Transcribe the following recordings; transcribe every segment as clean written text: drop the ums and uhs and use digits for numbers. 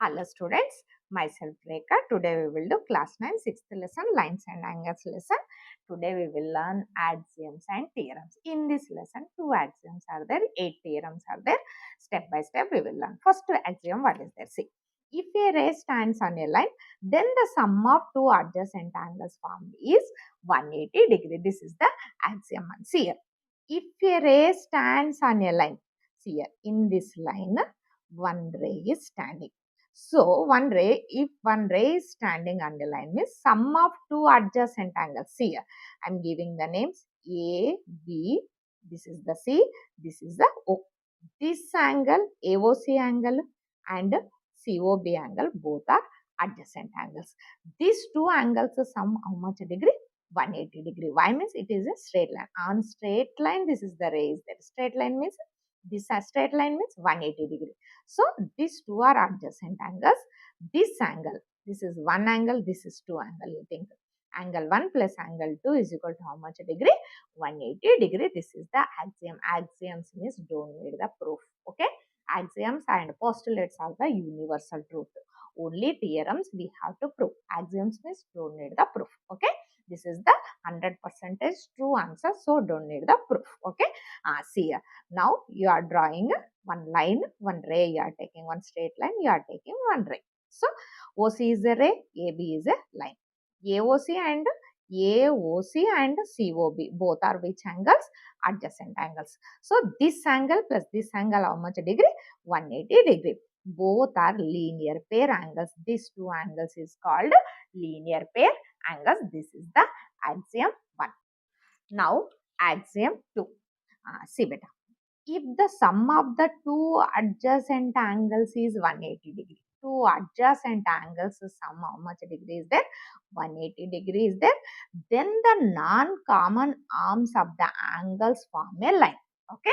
Hello students, myself Rekha. Today we will do class 9 6th lesson, lines and angles lesson. Today we will learn axioms and theorems. In this lesson, 2 axioms are there, 8 theorems are there. Step by step we will learn. First axiom, what is there? See, if a ray stands on a line, then the sum of two adjacent angles formed is 180 degree. This is the axiom. See here, if a ray stands on a line, see here, in this line, one ray is standing. So, if one ray is standing on the line means sum of two adjacent angles. See here, I am giving the names A, B, this is the C, this is the O. This angle, AOC angle and COB angle, both are adjacent angles. These two angles sum how much degree? 180 degree. Why means it is a straight line. On straight line, this is the ray is there. Straight line means this straight line means 180 degree. So, these two are adjacent angles. This angle, this is one angle, this is two angle. You think angle 1 plus angle 2 is equal to how much degree? 180 degree. This is the axiom. Axioms means don't need the proof. Okay. Axioms and postulates are the universal truth. Only theorems we have to prove. Axioms means don't need the proof. Okay. This is the 100% true answer. So, don't need the proof. Okay. See here. Now, you are drawing one line, one ray. You are taking one straight line. You are taking one ray. So, OC is a ray. AB is a line. AOC and COB both are which angles? Adjacent angles. So, this angle plus this angle how much degree? 180 degree. Both are linear pair angles. These two angles is called linear pair angles. This is the axiom 1. Now, axiom 2. See beta. If the sum of the two adjacent angles is 180 degree, two adjacent angles sum how much degree is there? 180 degree is there. Then the non-common arms of the angles form a line. Okay.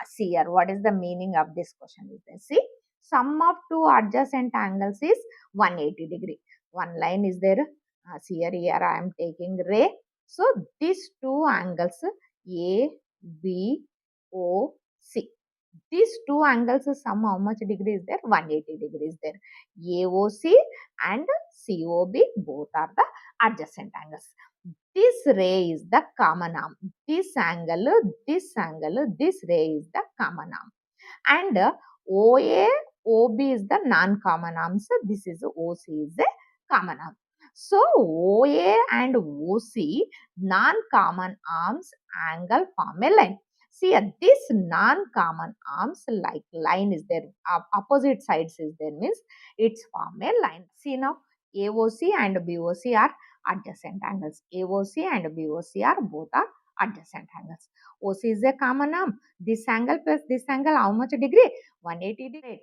See here, what is the meaning of this question? Is there? See, sum of two adjacent angles is 180 degree. One line is there. See here I am taking ray. So, these two angles A, B, O, C. These two angles sum how much degree is there? 180 degrees there. AOC and COB both are the adjacent angles. This ray is the common arm. This angle, this ray is the common arm. And OA, OB is the non-common arms. This is OC is the common arm. So, OA and OC non-common arms angle form a line. See, this non-common arms like line is there, opposite sides is there means it's form a line. See now, AOC and BOC are adjacent angles. AOC and BOC are both are adjacent angles. OC is a common arm. This angle plus this angle how much degree? 180 degree.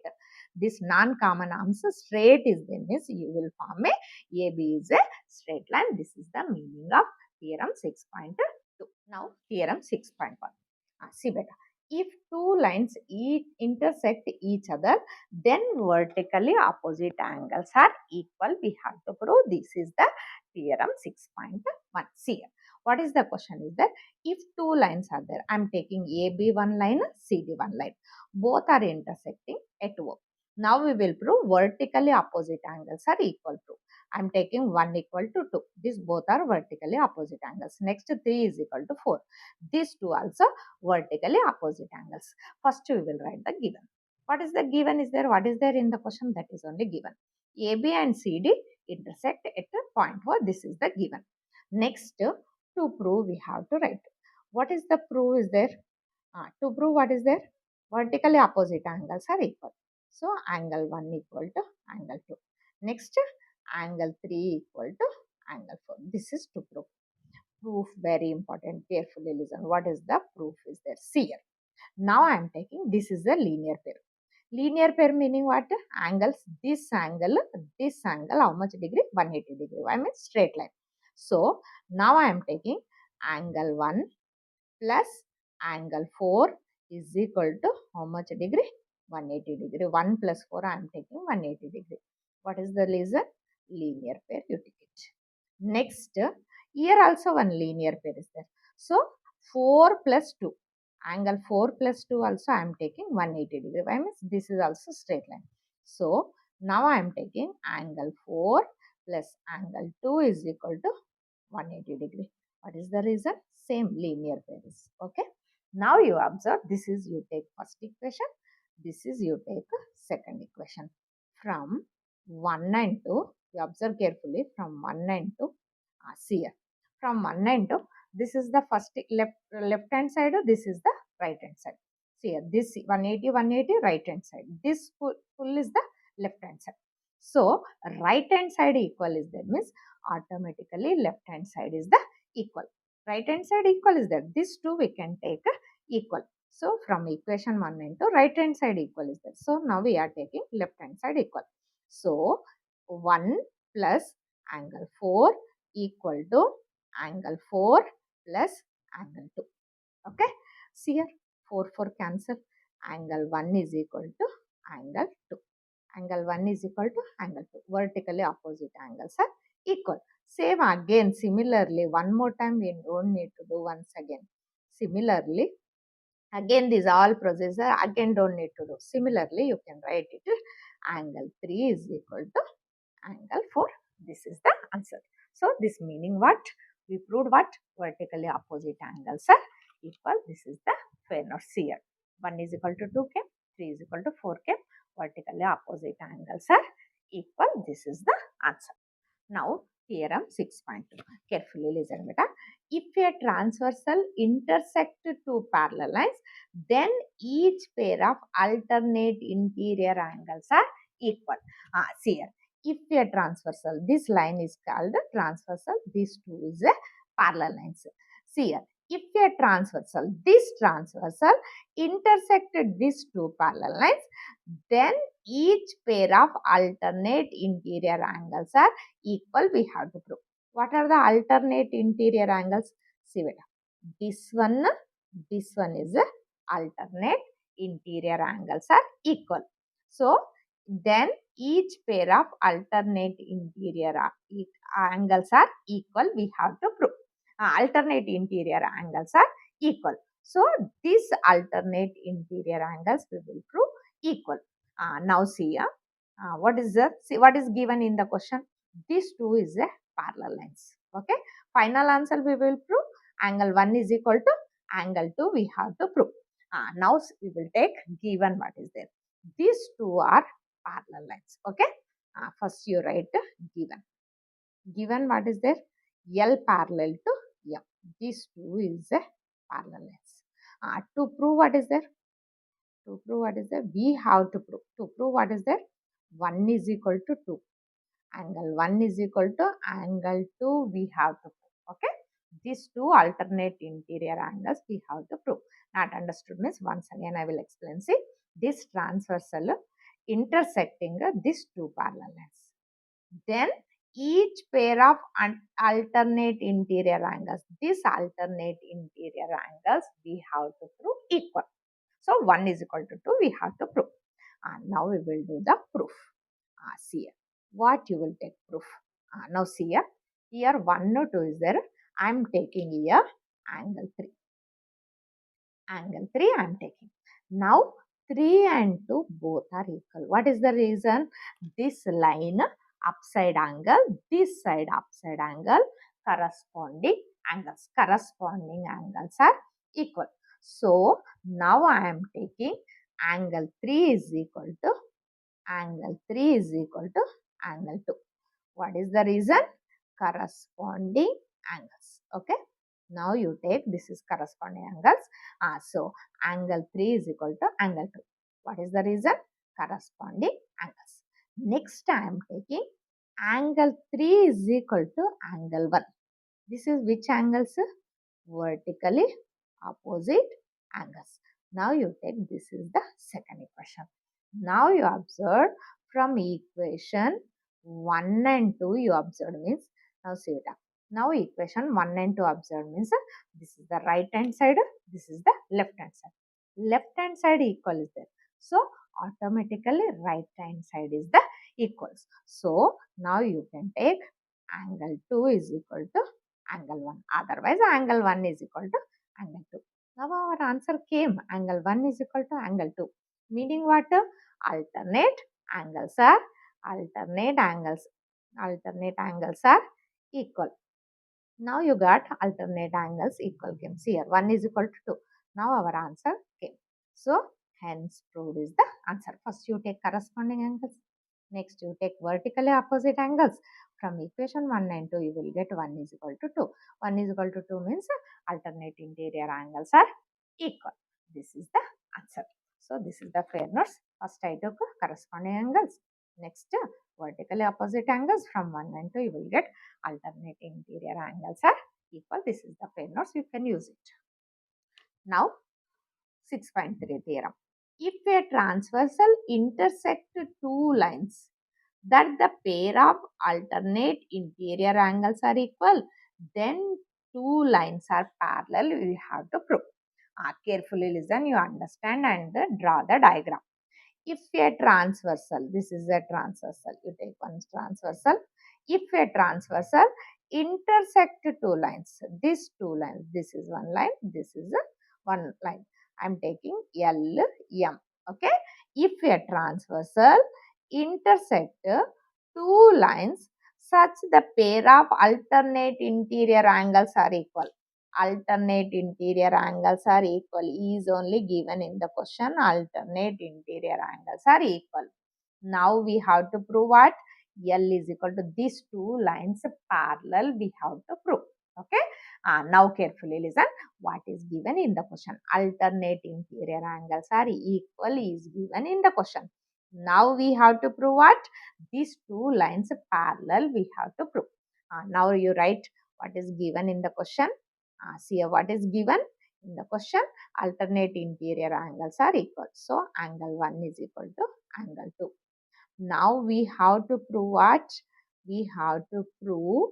This non-common arms straight is there means you will form a AB is a straight line. This is the meaning of theorem 6.2. Now, theorem 6.1. See beta. If two lines intersect each other, then vertically opposite angles are equal. We have to prove this is the theorem 6.1. See here. What is the question is that if two lines are there, I am taking AB one line, CD one line. Both are intersecting at O. Now we will prove vertically opposite angles are equal to. I am taking 1 equal to 2. These both are vertically opposite angles. Next 3 is equal to 4. These two also vertically opposite angles. First we will write the given. What is the given is there? What is there in the question? That is only given. AB and CD intersect at a point where this is the given. Next, to prove we have to write. What is the proof is there? To prove what is there? Vertically opposite angles are equal. So, angle 1 equal to angle 2. Next, angle 3 equal to angle 4. This is to prove. Proof very important. Carefully listen. What is the proof is there? See here. Now I am taking this is a linear pair. Linear pair meaning what? Angles. This angle, how much degree? 180 degree. I mean straight line. So now I am taking angle 1 plus angle 4 is equal to how much degree? 180 degree. 1 plus 4 I am taking 180 degree. What is the reason? Linear pair you take it. Next, here also one linear pair is there. So 4 plus 2. Angle 4 plus 2 also I am taking 180 degree. Why means this is also straight line. So Now I am taking angle 4 plus angle 2 is equal to 180 degree. What is the reason? Same linear pairs. Okay. Now you observe, this is you take first equation, this is you take second equation. From 1 and 2, you observe carefully from 1 and 2, see here. From 1 and 2, this is the first left hand side, this is the right hand side. See here, this 180, 180 right hand side. This full is the left hand side. So, right hand side equal is there means automatically left hand side is the equal. Right hand side equal is there. This two we can take equal. So, from equation 1 and 2, right hand side equal is there. So, now we are taking left hand side equal. So, 1 plus angle 4 equal to angle 4 plus angle 2. Okay. See here, 4 cancel. Angle 1 is equal to angle 2. Angle 1 is equal to angle 2. Vertically opposite angles are equal. Same again, similarly, one more time we don't need to do once again. Similarly, again these all procedure again don't need to do. Similarly, you can write it angle 3 is equal to angle 4. This is the answer. So, this meaning what? We proved what? Vertically opposite angles are equal. This is the Fairness here. 1 is equal to 2 came, 3 is equal to 4 came. Vertically opposite angles are equal. This is the answer. Now, theorem 6.2. Carefully listen, beta. If a transversal intersect two parallel lines, then each pair of alternate interior angles are equal. See here. If a transversal, this line is called transversal, this two is a parallel lines. See here. If a transversal, this transversal intersected these two parallel lines, then each pair of alternate interior angles are equal. We have to prove. What are the alternate interior angles? See, this one is a alternate interior angles are equal. So, then each pair of alternate interior angles are equal. We have to prove. Alternate interior angles are equal. So, these alternate interior angles we will prove equal. Now see, what is what is given in the question? This two is a parallel lines. Okay. Final answer we will prove. Angle 1 is equal to angle 2 we have to prove. Now we will take given what is there. These two are parallel lines. Okay. First you write given. Given what is there? L parallel to M. These two is a parallel lines. To prove what is there? To prove what is there? We have to prove. To prove what is there? 1 is equal to 2. Angle 1 is equal to angle 2 we have to prove. Okay. These two alternate interior angles we have to prove. Not understood means once again I will explain. See, this transversal intersecting these two parallel lines. Then each pair of alternate interior angles, these alternate interior angles we have to prove equal. So, 1 is equal to 2 we have to prove. Now we will do the proof. See here. What you will take proof? Now see here. Here 1 or 2 is there. I am taking here angle 3. Angle 3 I am taking. Now 3 and 2 both are equal. What is the reason? This line upside angle, this side upside angle, corresponding angles. Corresponding angles are equal. So, now I am taking angle 3 is equal to angle 3 is equal to angle 2. What is the reason? Corresponding angles. Okay. Now you take this is corresponding angles. So, angle 3 is equal to angle 2. What is the reason? Corresponding angles. Next I am taking angle 3 is equal to angle 1. This is which angles? Vertically opposite angles. Now you take this is the second equation. Now you observe from equation 1 and 2 you observe means, now see it up. Now equation 1 and 2 observe means this is the right hand side, this is the left hand side. Left hand side equal is there. So automatically right hand side is the equals. So now you can take angle 2 is equal to angle 1. Otherwise angle 1 is equal to angle 2. Now our answer came angle 1 is equal to angle 2. Meaning what? Alternate angles are alternate angles. Alternate angles are equal. Now you got alternate angles equal came. See here, 1 is equal to 2. Now our answer came. So hence proved is the answer. First you take corresponding angles. Next you take vertically opposite angles. From equation 1 and 2 you will get 1 is equal to 2. 1 is equal to 2 means alternate interior angles are equal. This is the answer. So this is the fair notes. First I took corresponding angles. Next vertically opposite angles. From 1 and 2 you will get alternate interior angles are equal. This is the fair notes. You can use it. Now 6.3 theorem. If a transversal intersect two lines that the pair of alternate interior angles are equal, then two lines are parallel. We have to prove. Carefully listen, you understand and draw the diagram. If a transversal, this is a transversal, you take one transversal. If a transversal intersect two lines, these two lines, this is one line, this is a one line. I am taking L, M. Okay. If a transversal intersect two lines such the pair of alternate interior angles are equal. Alternate interior angles are equal is only given in the question. Alternate interior angles are equal. Now we have to prove what? L is equal to these two lines parallel we have to prove. Okay. Now carefully listen what is given in the question. Alternate interior angles are equal is given in the question. Now we have to prove what? These two lines parallel we have to prove. Now you write what is given in the question. See what is given in the question. Alternate interior angles are equal. So angle 1 is equal to angle 2. Now we have to prove what? We have to prove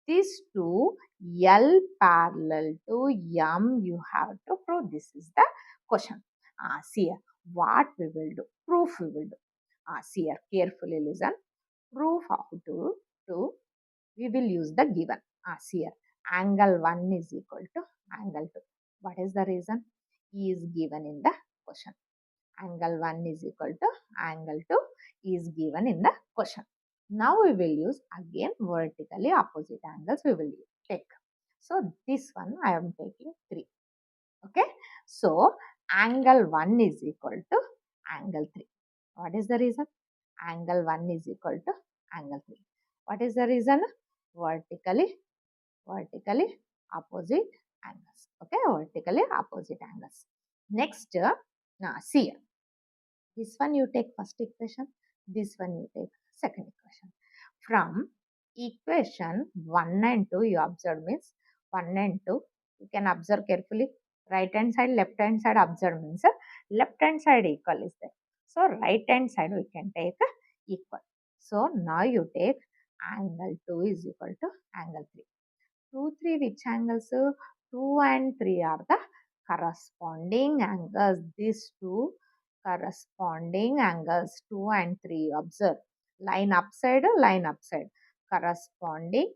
these two L parallel to M. You have to prove. This is the question. See here, what we will do? Proof we will do. See here, carefully listen. Proof how to do. We will use the given. See here, angle 1 is equal to angle 2. What is the reason? E is given in the question. Angle 1 is equal to angle 2 is given in the question. Now we will use again vertically opposite angles we will take. So this one I am taking 3. Okay. So angle 1 is equal to angle 3. What is the reason? Angle 1 is equal to angle 3. What is the reason? Vertically opposite angles. Okay, vertically opposite angles. Next, see here. This one you take first equation, this one you take second equation. From equation 1 and 2 you observe means 1 and 2 you can observe carefully. Right hand side, left hand side observe means left hand side equal is there. So right hand side we can take equal. So now you take angle 2 is equal to angle 3. 2, 3 which angles? 2 and 3 are the corresponding angles. These two corresponding angles 2 and 3 observe. Line upside, corresponding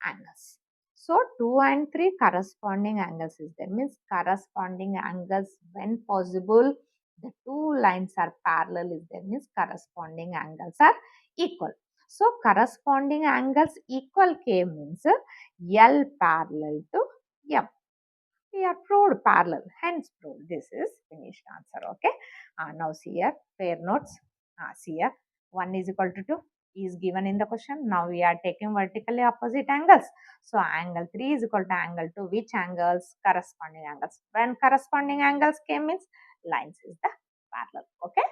angles. So 2 and 3 corresponding angles is there. Means corresponding angles when possible the two lines are parallel is there. Means corresponding angles are equal. So corresponding angles equal K means L parallel to M. We are proved parallel, hence proved. This is finished answer. Okay. Now see here, fair notes. See here, 1 is equal to 2 is given in the question. Now we are taking vertically opposite angles. So angle 3 is equal to angle 2. Which angles? Corresponding angles. When corresponding angles came means lines is the parallel. Okay.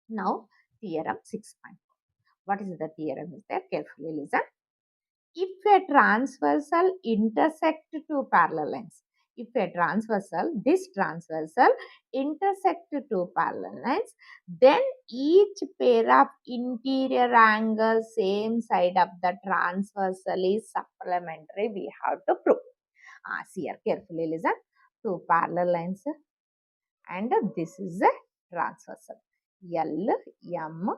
Now theorem 6.4. What is the theorem is there? Carefully listen. If a transversal intersect two parallel lines, if a transversal, this transversal intersect two parallel lines, then each pair of interior angles same side of the transversal is supplementary. We have to prove. See here, carefully listen. Two parallel lines and this is a transversal. L, M,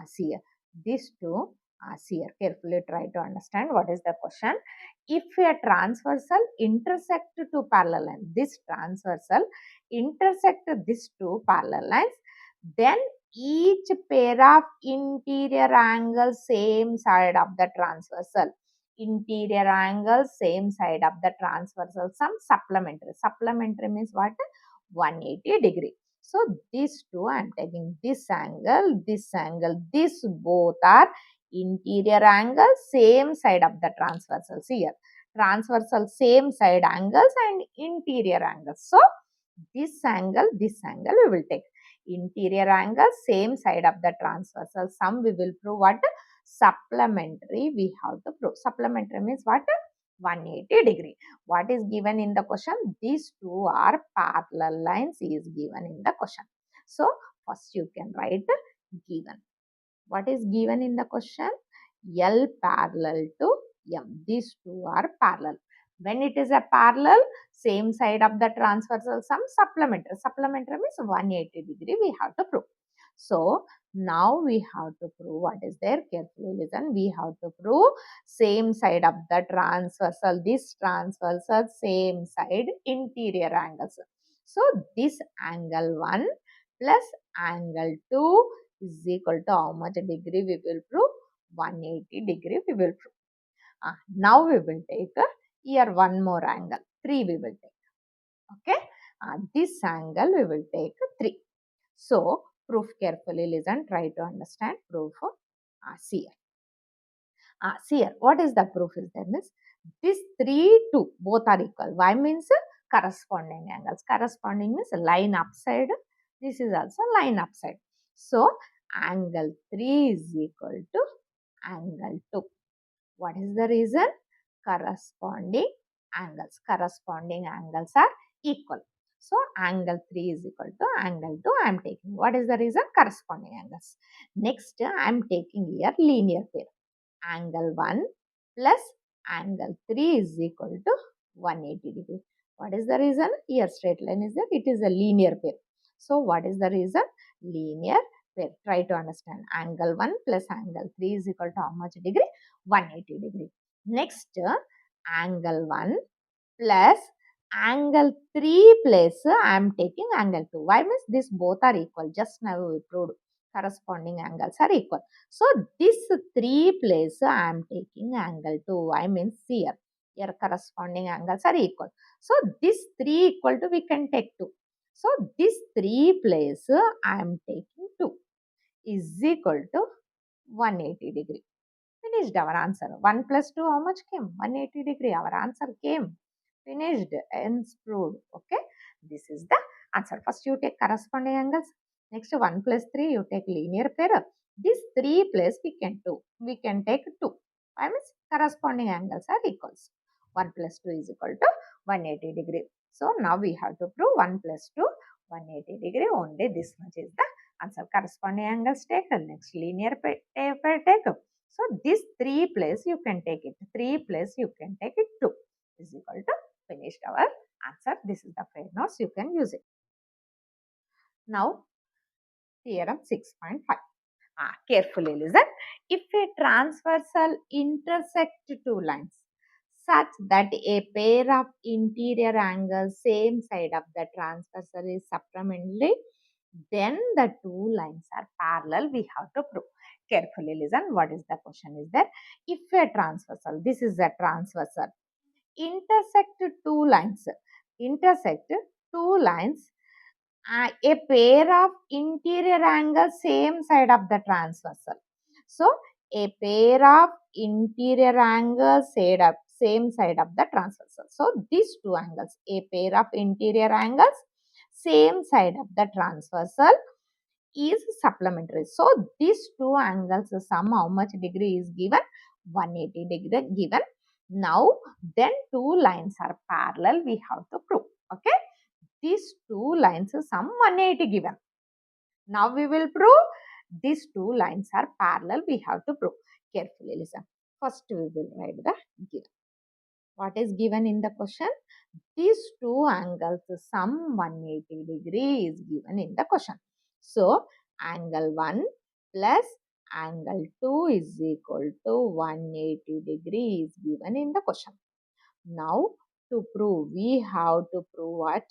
see here. These two, see here, carefully try to understand what is the question. If a transversal intersect two parallel lines, this transversal intersect these two parallel lines, then each pair of interior angles same side of the transversal. Interior angles same side of the transversal, some supplementary. Supplementary means what? 180 degree. So these two, I am taking this angle, this both are interior angles same side of the transversals here. Transversal same side angles and interior angles. So this angle we will take. Interior angle same side of the transversal sum we will prove what? Supplementary we have to prove. Supplementary means what? 180 degree. What is given in the question? These two are parallel lines is given in the question. So first you can write given. What is given in the question? L parallel to M. These two are parallel. When it is a parallel, same side of the transversal sum, supplementary. Supplementary means 180 degree we have to prove. So now we have to prove what is there. Carefully listen. We have to prove same side of the transversal. This transversal same side interior angles. So this angle 1 plus angle 2 is equal to how much degree we will prove? 180 degree we will prove. Now we will take here one more angle, 3 we will take. Okay. This angle we will take 3. So proof, carefully listen, try to understand proof. See here. See here, what is the proof is there means this 3, 2 both are equal. Why means corresponding angles. Corresponding means line upside. This is also line upside. So angle 3 is equal to angle 2. What is the reason? Corresponding angles. Corresponding angles are equal. So angle 3 is equal to angle 2 I am taking. What is the reason? Corresponding angles. Next I am taking here linear pair. Angle 1 plus angle 3 is equal to 180 degree. What is the reason? Here straight line is that it is a linear pair. So what is the reason? Linear pair. Try to understand. Angle 1 plus angle 3 is equal to how much degree? 180 degree. Next, angle 1 plus angle 3 plus I am taking angle 2. Why means this both are equal? Just now we proved corresponding angles are equal. So this 3 place I am taking angle 2. I mean here. Here corresponding angles are equal. So this 3 equal to we can take 2. So this 3 place I am taking 2 is equal to 180 degree. Finished our answer. 1 plus 2 how much came? 180 degree. Our answer came. Finished. Hence proved. Okay. This is the answer. First you take corresponding angles. Next 1 plus 3 you take linear pair. This 3 plus we can 2. We can take 2. I means corresponding angles are equals. 1 plus 2 is equal to 180 degree. So now we have to prove 1 plus 2 180 degree. Only this much is the answer. Corresponding angles taken. Next linear pair take. So this 3 place you can take it. 3 place you can take it 2 is equal to finished our answer. This is the fair notes. You can use it. Now theorem 6.5. Carefully listen. If a transversal intersect two lines such that a pair of interior angles same side of the transversal is supplementary, then the two lines are parallel. We have to prove. Carefully listen. What is the question is there? If a transversal, this is a transversal, intersect two lines, a pair of interior angles same side of the transversal. So a pair of interior angles same side of the transversal. So these two angles, a pair of interior angles same side of the transversal is supplementary. So these two angles sum how much degree is given? 180 degree given. Now then two lines are parallel we have to prove. Okay. These two lines sum 180 given. Now we will prove these two lines are parallel we have to prove. Carefully listen. First we will write the given. What is given in the question? These two angles sum 180 degree is given in the question. So angle 1 plus angle 2 is equal to 180 degree is given in the question. Now to prove, we have to prove what?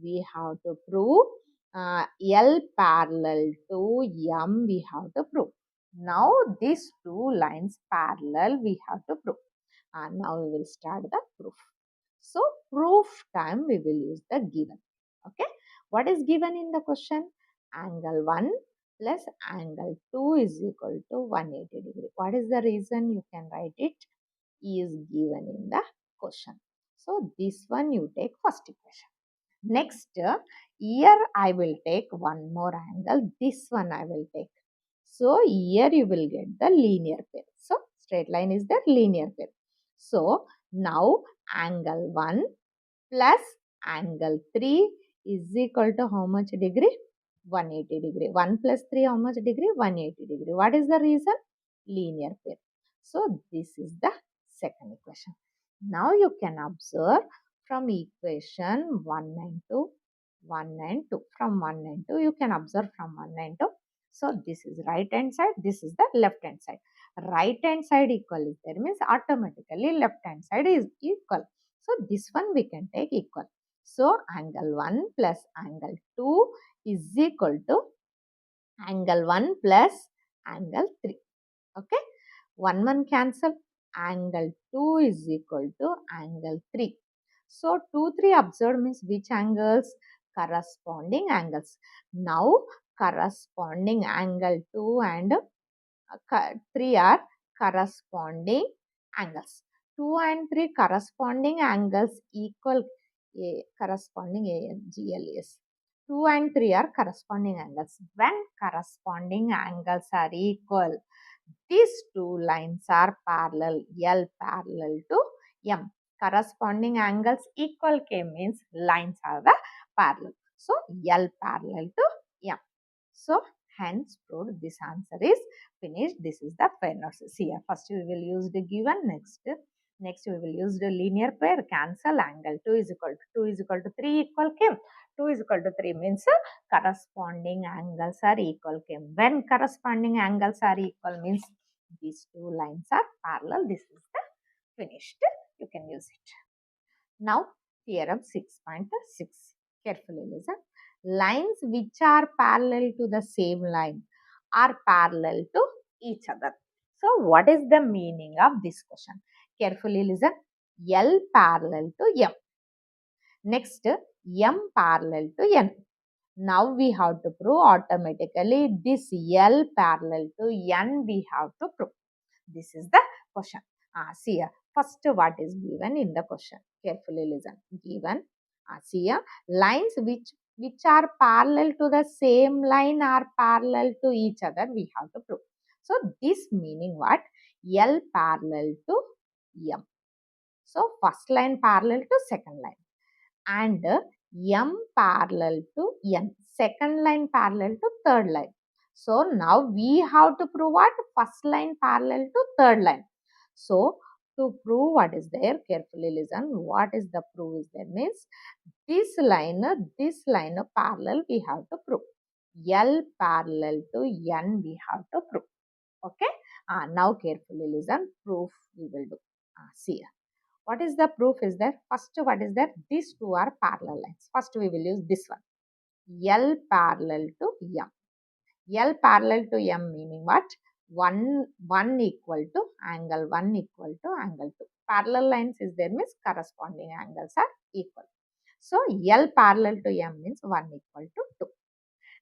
We have to prove L parallel to M we have to prove. Now these two lines parallel we have to prove. Now we will start the proof. So proof time we will use the given. Okay. What is given in the question? Angle 1 plus angle 2 is equal to 180 degree. What is the reason? You can write it is given in the question. So this one you take first equation. Next, here I will take one more angle. This one I will take. So here you will get the linear pair. So straight line is the linear pair. So now angle 1 plus angle 3 is equal to how much degree? 180 degree. 1 plus 3 how much degree? 180 degree. What is the reason? Linear pair. So this is the second equation. Now you can observe from equation 192, 192. From 192 you can observe from 192. So this is right hand side, this is the left hand side. Right hand side equal is there means automatically left hand side is equal. So this one we can take equal. So angle 1 plus angle 2 is equal to angle 1 plus angle 3. Okay. 1 cancel. Angle 2 is equal to angle 3. So 2, 3 observed means which angles? Corresponding angles. Now corresponding angle 2 and 3 are corresponding angles. 2 and 3 corresponding angles equal corresponding ANGLS. 2 and 3 are corresponding angles. When corresponding angles are equal, these two lines are parallel. L parallel to M. Corresponding angles equal K means lines are the parallel. So L parallel to M. So hence proved this answer is finished. This is the fairness. See here, first we will use the given. Next we will use the linear pair. Cancel. Angle 2 is equal to 2 is equal to 3 equal K. 2 is equal to 3 means corresponding angles are equal K. When corresponding angles are equal means these two lines are parallel. This is the finished. You can use it. Now theorem 6.6. Carefully listen. Lines which are parallel to the same line are parallel to each other. So what is the meaning of this question? Carefully listen. L parallel to M. Next, M parallel to N. Now we have to prove automatically this L parallel to N we have to prove. This is the question. See here. First, what is given in the question? Carefully listen. Given. See here. Lines which are parallel to the same line are parallel to each other. We have to prove. So this meaning what? L parallel to M. So first line parallel to second line. And M parallel to N. Second line parallel to third line. So now we have to prove what? First line parallel to third line. So to prove what is there, carefully listen. What is the proof is there means this line parallel we have to prove. L parallel to N we have to prove. Okay. Now carefully listen. Proof we will do. See here. What is the proof is there? First, what is there? These two are parallel lines. First, we will use this one. L parallel to M. L parallel to M meaning what? 1 equal to angle 1 equal to angle 2. Parallel lines is there means corresponding angles are equal. So, L parallel to M means 1 equal to 2.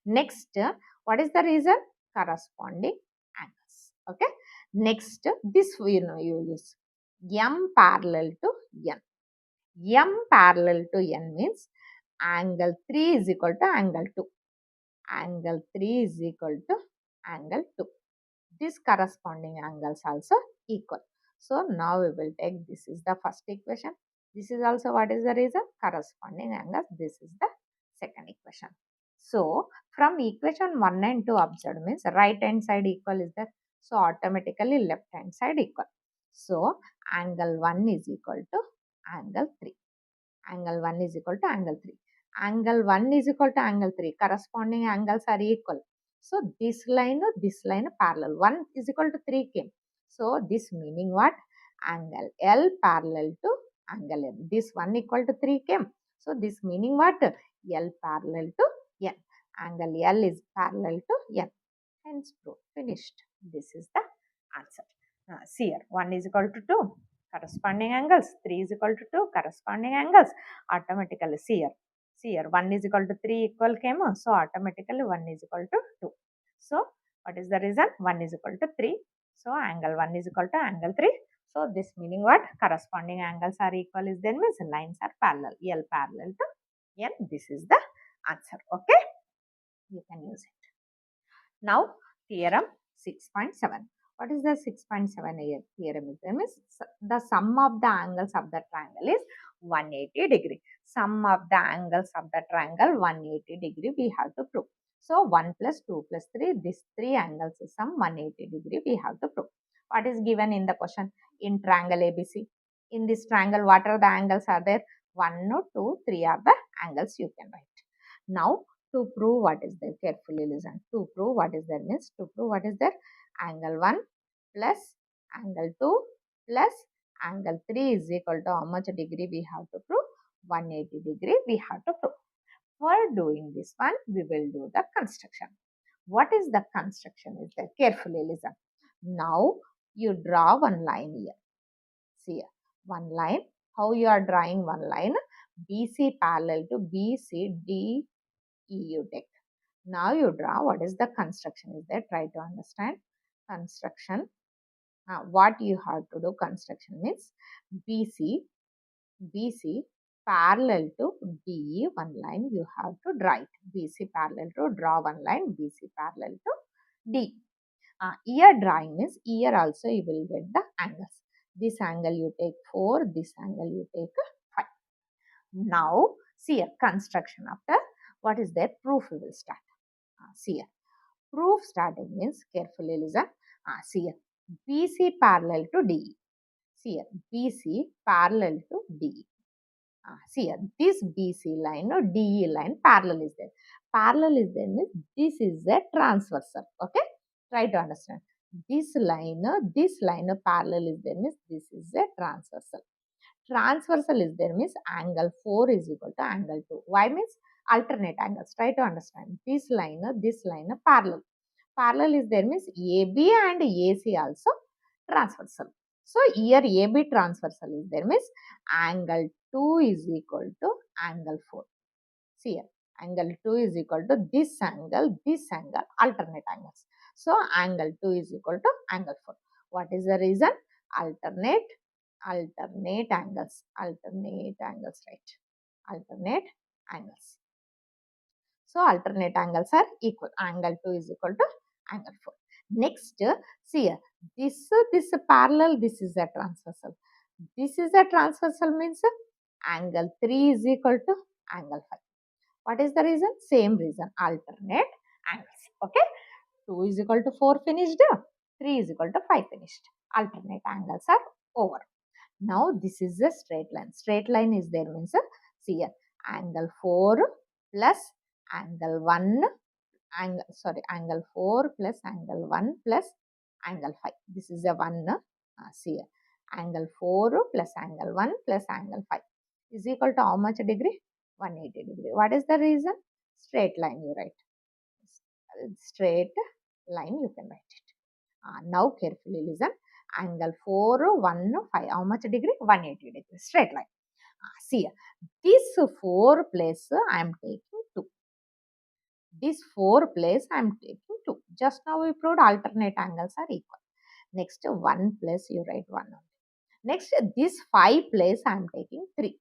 Next, what is the reason? Corresponding angles. Okay. Next, this you use. M parallel to N. M parallel to N means angle 3 is equal to angle 2. Angle 3 is equal to angle 2. These corresponding angles also equal. So now we will take this is the first equation. This is also what is the reason? Corresponding angles. This is the second equation. So from equation 1 and 2 observed means right hand side equal is there. So automatically left hand side equal. So angle 1 is equal to angle 3. Angle 1 is equal to angle 3. Angle 1 is equal to angle 3. Corresponding angles are equal. So this line parallel. 1 is equal to 3 came. So this meaning what? Angle L parallel to angle N. This 1 equal to 3 came. So this meaning what? L parallel to N. Angle L is parallel to N. Hence proof. Finished. This is the answer. See here, 1 is equal to 2. Corresponding angles. 3 is equal to 2. Corresponding angles. Automatically, see here, 1 is equal to 3 equal came. So, automatically 1 is equal to 2. So, what is the reason? 1 is equal to 3. So, angle 1 is equal to angle 3. So, this meaning what? Corresponding angles are equal is then means lines are parallel. L parallel to N. This is the answer. Okay. You can use it. Now, theorem 6.7. What is the 6.7 here? Theorem is there means the sum of the angles of the triangle is 180 degree. Sum of the angles of the triangle 180 degree we have to prove. So, 1 plus 2 plus 3, this 3 angles is sum 180 degree we have to prove. What is given in the question? In triangle ABC. In this triangle, what are the angles are there? 1, 2, 3 are the angles you can write. Now, to prove what is there, carefully listen. To prove what is there means, to prove what is there, angle 1 plus angle 2 plus angle 3 is equal to how much degree we have to prove? 180 degree we have to prove. For doing this one, we will do the construction. What is the construction is there? Carefully listen. Now, you draw one line here. See here, one line. How you are drawing one line? BC parallel to BC, D, E you take. Now you draw what is the construction is there. Try to understand construction. What you have to do construction means BC parallel to DE one line you have to draw it. BC parallel to draw one line, BC parallel to D. Here drawing means here also you will get the angles. This angle you take 4, this angle you take 5. Now see a construction after what is their proof we will start. See here. Proof starting means carefully listen. See here. BC parallel to DE. See here. BC parallel to DE. See here. This BC line or DE line parallel is there. Parallel is there means this is a transversal. Okay. Try to understand. This line parallel is there means this is a transversal. Transversal is there means angle 4 is equal to angle 2. Why means alternate angles. Try to understand. This line parallel. Parallel is there means AB and AC also transversal. So, here AB transversal is there means angle 2 is equal to angle 4. See here, angle 2 is equal to this angle, alternate angles. So, angle 2 is equal to angle 4. What is the reason? Alternate angles, right? Alternate angles. So, alternate angles are equal. Angle 2 is equal to angle 4. Next, see here, this parallel, this is a transversal. This is a transversal means angle 3 is equal to angle 5. What is the reason? Same reason, alternate angles. Okay. 2 is equal to 4 finished. 3 is equal to 5 finished. Alternate angles are over. Now, this is a straight line. Straight line is there means, see here, angle 4 plus angle 1, angle 4 plus angle 1 plus angle 5. This is a 1, see here, angle 4 plus angle 1 plus angle 5 is equal to how much degree? 180 degree. What is the reason? Straight line you write. Straight line you can write it. Now carefully listen. Angle 4, 1, 5. How much degree? 180 degree. Straight line. See, this 4 place I am taking 2. This 4 place I am taking 2. Just now we proved alternate angles are equal. Next 1 place you write 1 only. Next this 5 place I am taking 3.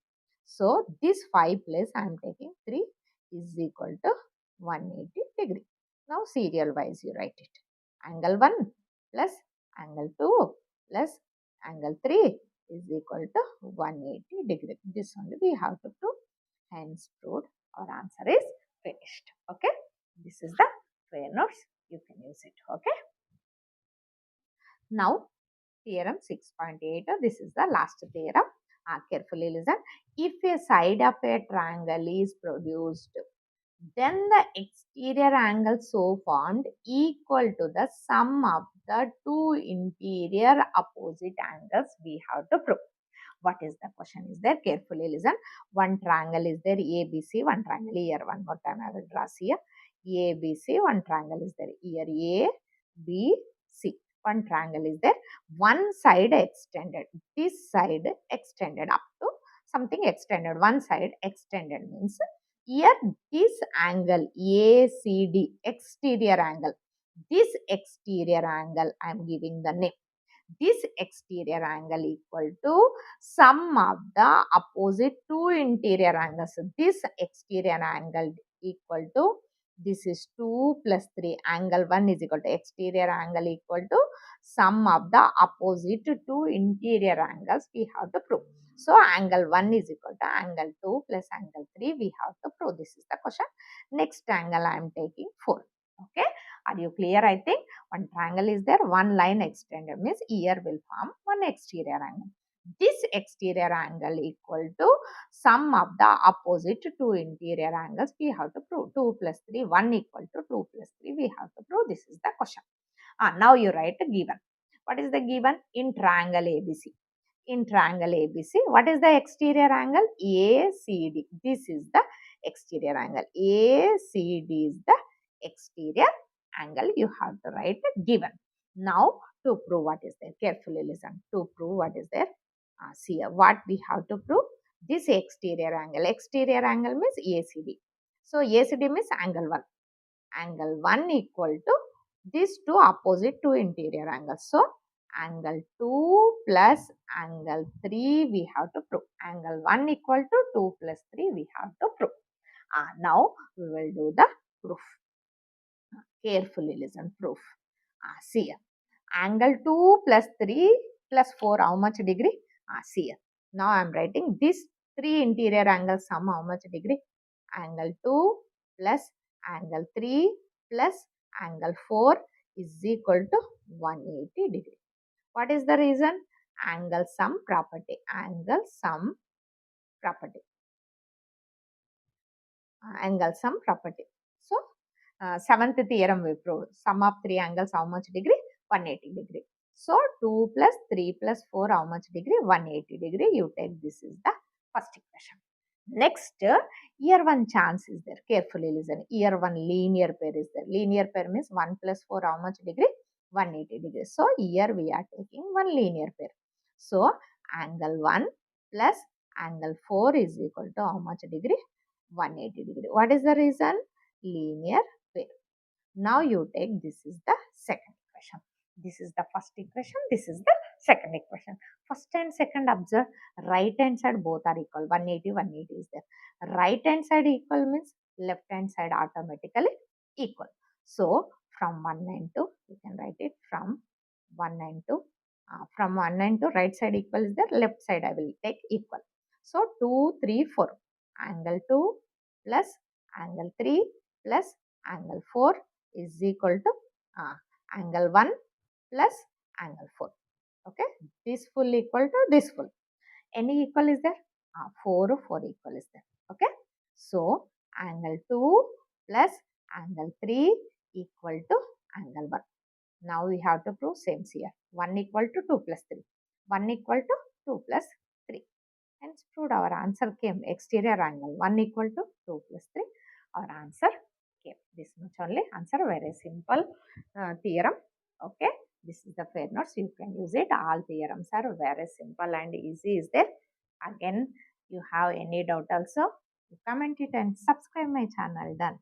So this 5 place I am taking 3 is equal to 180 degree. Now serial wise you write it. Angle 1 plus angle 2 plus angle 3 is equal to 180 degree. This only we have to prove. Hence proved. Our answer is finished. Okay. This is the prayer notes. You can use it. Okay. Now theorem 6.8. This is the last theorem. Carefully listen. If a side of a triangle is produced, then the exterior angle so formed equal to the sum of the two interior opposite angles we have to prove. What is the question is there? Carefully listen. One triangle is there ABC, one triangle here. One more time I will draw here. A, B, C, one triangle is there. Here A, B, C. One triangle is there. One side extended. This side extended up to something extended. One side extended means here this angle ACD, exterior angle. This exterior angle I am giving the name. This exterior angle equal to sum of the opposite two interior angles. This exterior angle equal to, this is 2 plus 3, angle 1 is equal to exterior angle equal to sum of the opposite two interior angles we have to prove. So, angle 1 is equal to angle 2 plus angle 3 we have to prove. This is the question. Next angle I am taking 4. Okay. Are you clear? I think one triangle is there, one line extended means here will form one exterior angle. This exterior angle equal to sum of the opposite two interior angles we have to prove. 2 plus 3, 1 equal to 2 plus 3 we have to prove. This is the question. Now you write a given. What is the given? In triangle ABC. In triangle ABC, what is the exterior angle? ACD. This is the exterior angle. ACD is the exterior angle. You have to write given. Now to prove what is there, carefully listen. To prove what is there, see what we have to prove. This exterior angle. Exterior angle means ACD. So ACD means angle 1. Angle 1 equal to these two opposite two interior angles. So angle 2 plus angle 3 we have to prove. Angle 1 equal to 2 plus 3 we have to prove. Now we will do the proof. Carefully listen, proof. See here. Angle 2 plus 3 plus 4, how much degree? See here. Now I am writing this three interior angles sum how much degree? Angle 2 plus angle 3 plus angle 4 is equal to 180 degree. What is the reason? Angle sum property. Angle sum property. Angle sum property. So, seventh theorem we proved. Sum of three angles how much degree? 180 degree. So, 2 plus 3 plus 4 how much degree? 180 degree. You take this is the first equation. Next, here one chance is there. Carefully listen. Here one linear pair is there. Linear pair means 1 plus 4 how much degree? 180 degree. So, here we are taking one linear pair. So, angle 1 plus angle 4 is equal to how much degree? 180 degree. What is the reason? Linear pair. Now you take this is the second equation. This is the first equation. This is the second equation. First and second observe, right hand side both are equal. 180, 180 is there. Right hand side equal means left hand side automatically equal. So from 192, you can write it from 192. From 192, right side equal is there. Left side I will take equal. So 2, 3, 4. Angle 2 plus angle 3 plus angle 4 is equal to angle 1 plus angle 4. Okay, this full equal to this full. Any equal is there? 4 equal is there. Okay, so angle 2 plus angle 3 equal to angle 1. Now we have to prove same here. 1 equal to 2 plus 3. 1 equal to 2 plus 3. Hence proved our answer came exterior angle 1 equal to 2 plus 3. Our answer came. This much only answer, very simple theorem. Okay, this is the fair notes. You can use it. All theorems are very simple and easy is there. Again, you have any doubt also, you comment it and subscribe my channel. Done.